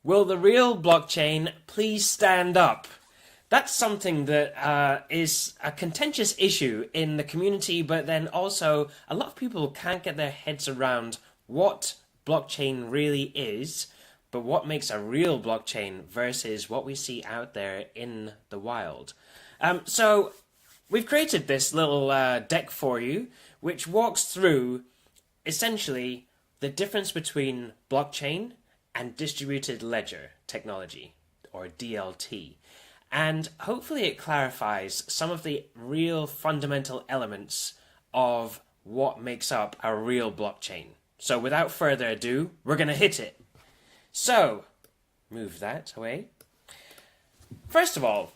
Will the real blockchain please stand up? That's something that is a contentious issue in the community, but then also a lot of people can't get their heads around what blockchain really is, but what makes a real blockchain versus what we see out there in the wild. So we've created this little deck for you, which walks through essentially the difference between blockchain and distributed ledger technology, or DLT. And hopefully it clarifies some of the real fundamental elements of what makes up a real blockchain. So without further ado, we're going to hit it. So, move that away. First of all,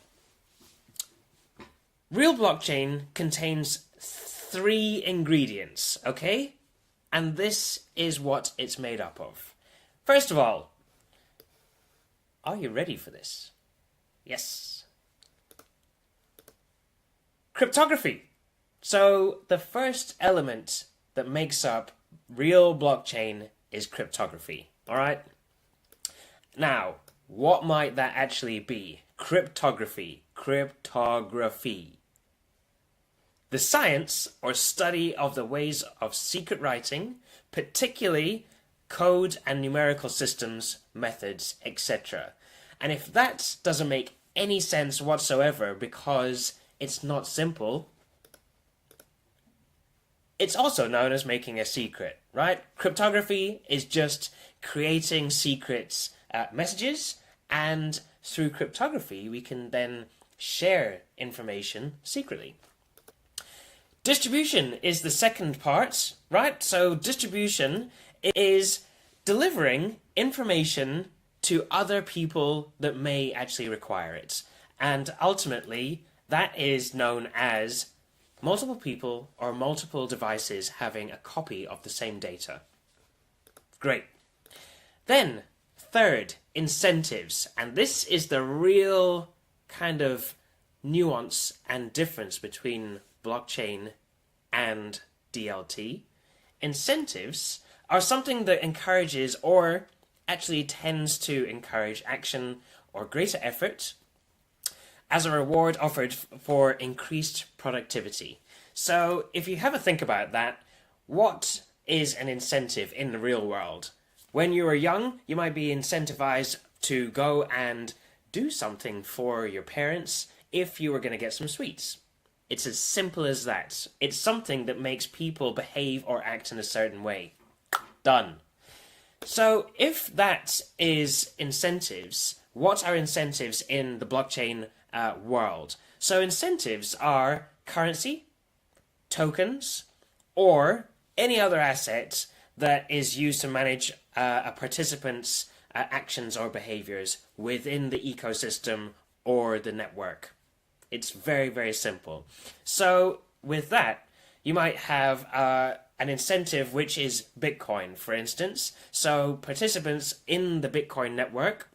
real blockchain contains 3 ingredients, okay? And this is what it's made up of. First of all, are you ready for this? Yes. Cryptography. So the first element that makes up real blockchain is cryptography, all right? Now, what might that actually be? Cryptography. Cryptography. The science or study of the ways of secret writing, particularly code and numerical systems, methods, etc. And if that doesn't make any sense whatsoever because it's not simple, it's also known as making a secret, right? Cryptography is just creating secrets, messages, and through cryptography we can then share information secretly. Distribution is the second part, right? So distribution is delivering information to other people that may actually require it. And ultimately, that is known as multiple people or multiple devices having a copy of the same data. Great. Then, third, incentives. And this is the real kind of nuance and difference between blockchain and DLT. Incentives are something that encourages or actually tends to encourage action or greater effort as a reward offered for increased productivity. So if you have a think about that, what is an incentive in the real world? When you were young, you might be incentivized to go and do something for your parents if you were going to get some sweets. It's as simple as that. It's something that makes people behave or act in a certain way. Done. So if that is incentives, what are incentives in the blockchain world? So incentives are currency, tokens, or any other asset that is used to manage a participant's actions or behaviors within the ecosystem or the network. It's very, very simple. So with that, you might have an incentive which is Bitcoin, for instance. So participants in the Bitcoin network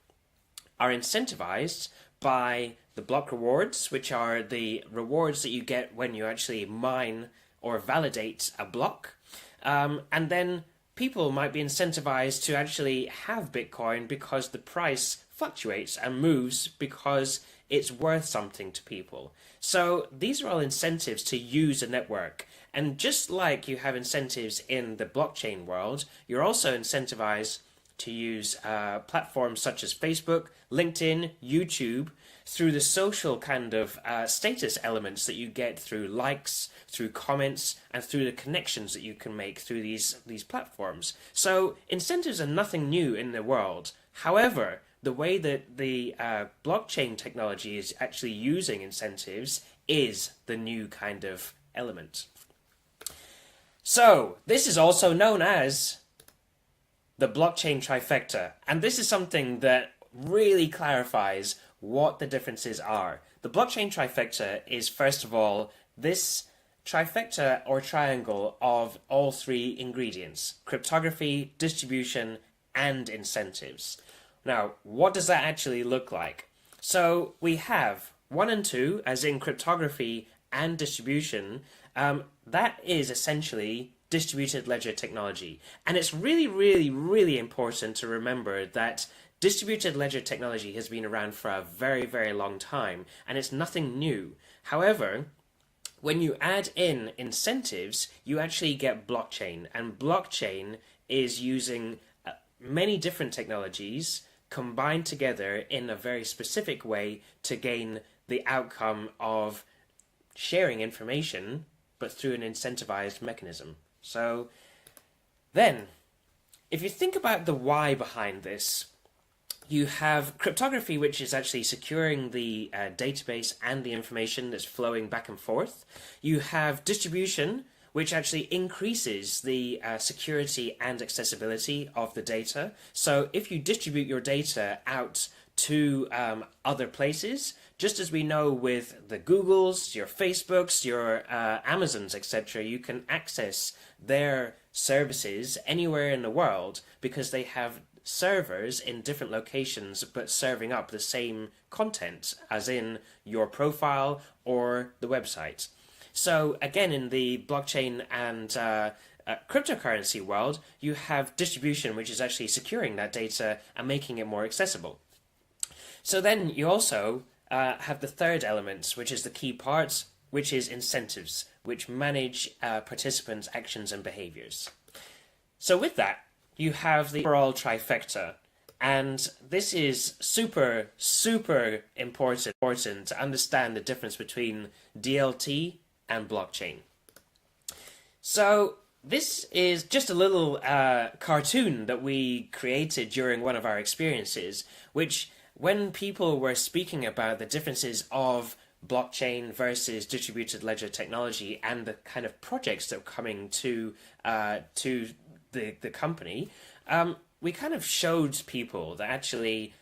are incentivized by the block rewards, which are the rewards that you get when you actually mine or validate a block. And then people might be incentivized to actually have Bitcoin because the price fluctuates and moves because it's worth something to people. So these are all incentives to use a network. And just like you have incentives in the blockchain world, you're also incentivized to use platforms such as Facebook, LinkedIn, YouTube, through the social kind of status elements that you get through likes, through comments, and through the connections that you can make through these platforms. So incentives are nothing new in the world. However, the way that the blockchain technology is actually using incentives is the new kind of element. So this is also known as the Blockchain Trifecta, and this is something that really clarifies what the differences are. The Blockchain Trifecta is, first of all, this trifecta or triangle of all 3 ingredients: cryptography, distribution, and incentives. Now, what does that actually look like? So we have 1 and 2, as in cryptography and distribution. That is essentially distributed ledger technology. And it's really, really, really important to remember that distributed ledger technology has been around for a very, very long time, and it's nothing new. However, when you add in incentives, you actually get blockchain, and blockchain is using many different technologies combined together in a very specific way to gain the outcome of sharing information, but through an incentivized mechanism. So then, if you think about the why behind this, you have cryptography, which is actually securing the database and the information that's flowing back and forth. You have distribution, which actually increases the security and accessibility of the data. So if you distribute your data out to other places, just as we know with the Googles, your Facebooks, your Amazons, etc., you can access their services anywhere in the world because they have servers in different locations but serving up the same content as in your profile or the website. So again, in the blockchain and cryptocurrency world, you have distribution, which is actually securing that data and making it more accessible. So then you also have the third element, which is the key part, which is incentives, which manage participants' actions and behaviors. So with that, you have the overall trifecta, and this is super, super important to understand the difference between DLT and blockchain. So this is just a little cartoon that we created during one of our experiences, which when people were speaking about the differences of blockchain versus distributed ledger technology and the kind of projects that are coming to the company, we kind of showed people that actually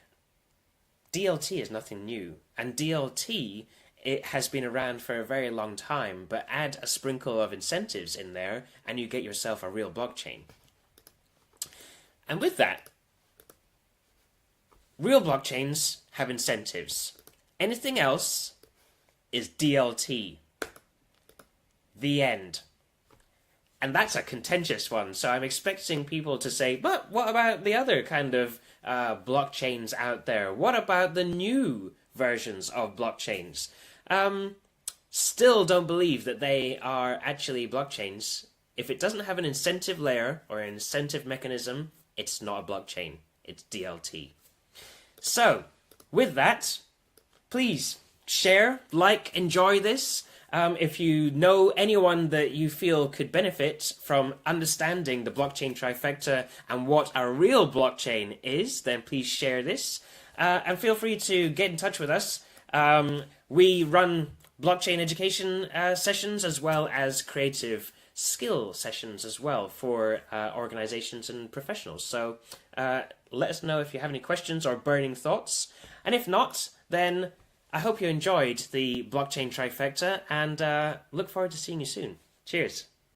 DLT is nothing new, and DLT, it has been around for a very long time, but add a sprinkle of incentives in there and you get yourself a real blockchain. And with that, real blockchains have incentives. Anything else is DLT. The end. And that's a contentious one, so I'm expecting people to say, but what about the other kind of blockchains out there? What about the new versions of blockchains? Still don't believe that they are actually blockchains. If it doesn't have an incentive layer or an incentive mechanism, it's not a blockchain. It's DLT. So, with that, please share, like, enjoy this. If you know anyone that you feel could benefit from understanding the blockchain trifecta and what a real blockchain is, then please share this. And feel free to get in touch with us. We run blockchain education sessions as well as creative skill sessions as well for organizations and professionals. So let us know if you have any questions or burning thoughts. And if not, then I hope you enjoyed the blockchain trifecta and look forward to seeing you soon. Cheers.